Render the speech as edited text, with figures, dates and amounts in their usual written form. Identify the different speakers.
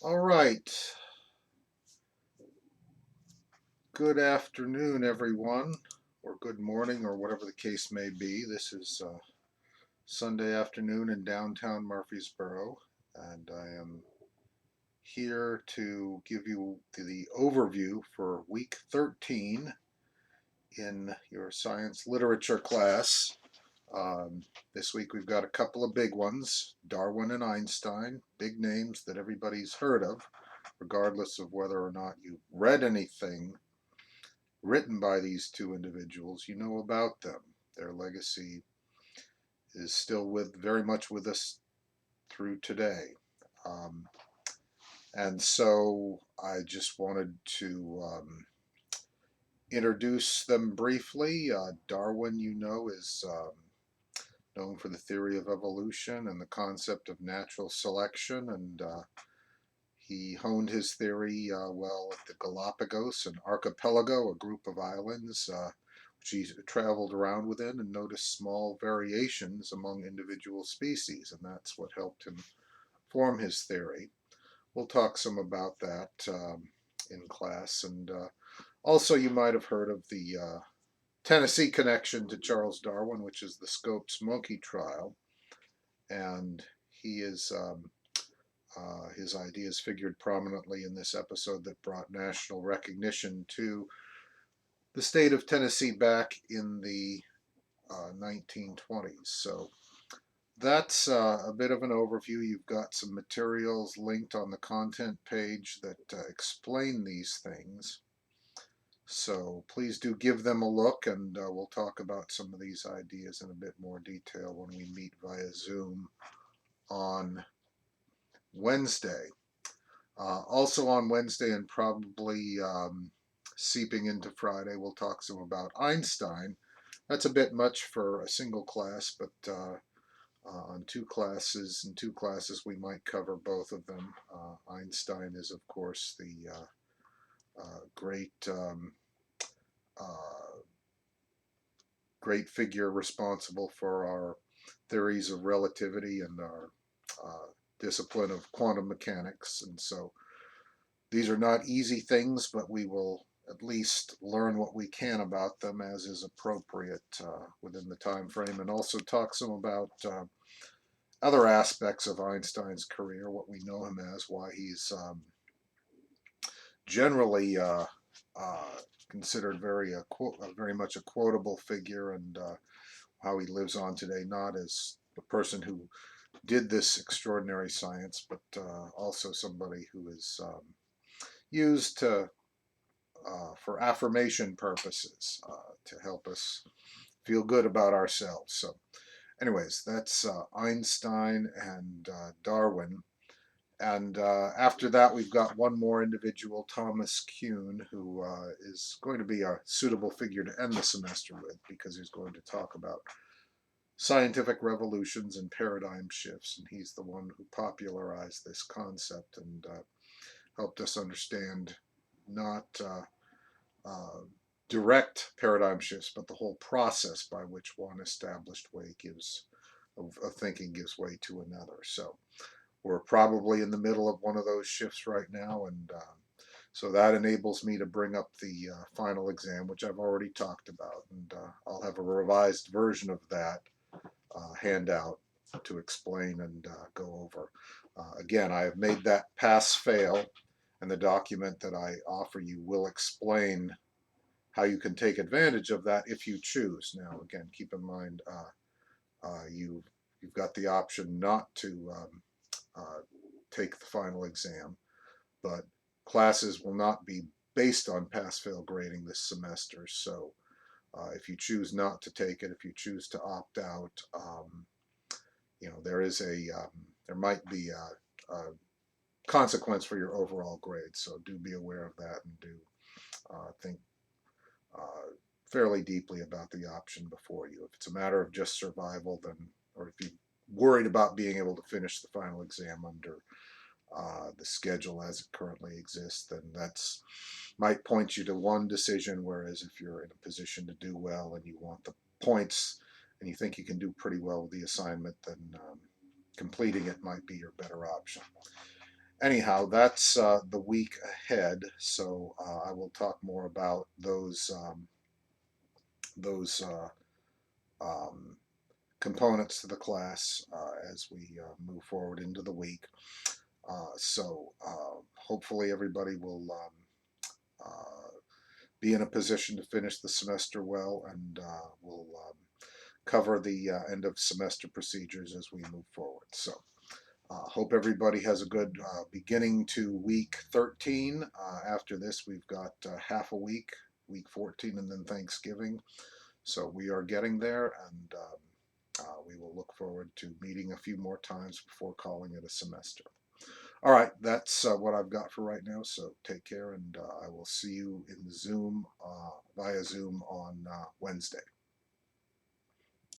Speaker 1: All right. Good afternoon, everyone, or good morning, or whatever the case may be. This is Sunday afternoon in downtown Murfreesboro, and I am here to give you the overview for week 13 in your science literature class. Um, this week we've got a couple of big ones, Darwin and Einstein, big names that everybody's heard of, regardless of whether or not you've read anything written by these two individuals. You know about them. Their legacy is still very much with us through today. Um, and so I just wanted to introduce them briefly. Darwin, is known for the theory of evolution and the concept of natural selection, and he honed his theory well at the Galapagos, an archipelago, a group of islands, which he traveled around within and noticed small variations among individual species, and that's what helped him form his theory. We'll talk some about that in class, and also you might have heard of the Tennessee connection to Charles Darwin, which is the Scopes monkey trial, and he is his ideas figured prominently in this episode that brought national recognition to the state of Tennessee back in the 1920s. So that's a bit of an overview. You've got some materials linked on the content page that explain these things. So please do give them a look, and we'll talk about some of these ideas in a bit more detail when we meet via Zoom on Wednesday. Also on Wednesday and probably seeping into Friday, we'll talk some about Einstein. That's a bit much for a single class, but on in two classes, we might cover both of them. Einstein is, of course, the great uh, great figure responsible for our theories of relativity and our discipline of quantum mechanics. And so these are not easy things, but we will at least learn what we can about them as is appropriate within the time frame, and also talk some about other aspects of Einstein's career, what we know him as, why he's generally uh, considered very much a quotable figure, and how he lives on today, not as the person who did this extraordinary science, but also somebody who is used for affirmation purposes to help us feel good about ourselves. So, anyways, that's Einstein and Darwin. And after that, we've got one more individual, Thomas Kuhn, who is going to be a suitable figure to end the semester with, because he's going to talk about scientific revolutions and paradigm shifts. And he's the one who popularized this concept and helped us understand not uh, direct paradigm shifts, but the whole process by which one established way of thinking gives way to another. So we're probably in the middle of one of those shifts right now, and so that enables me to bring up the final exam, which I've already talked about, and I'll have a revised version of that handout to explain and go over. Again, I have made that pass fail, and the document that I offer you will explain how you can take advantage of that if you choose. Now, again, keep in mind you've got the option not to take the final exam, but classes will not be based on pass-fail grading this semester. So if you choose not to take it, if you choose to opt out, there might be a consequence for your overall grade. So do be aware of that, and do think uh, fairly deeply about the option before you. If it's a matter of just survival, then, or if you're worried about being able to finish the final exam under the schedule as it currently exists, then that's might point you to one decision. Whereas if you're in a position to do well and you want the points and you think you can do pretty well with the assignment, then completing it might be your better option. anyhow, that's the week ahead. So I will talk more about those um, components to the class as we move forward into the week. Hopefully everybody will be in a position to finish the semester well, and we'll cover the end of semester procedures as we move forward. So hope everybody has a good beginning to week 13. After this, we've got half a week, week 14, and then Thanksgiving. So we are getting there, and we will look forward to meeting a few more times before calling it a semester. All right, that's what I've got for right now. So take care, and I will see you in Zoom via Zoom on Wednesday.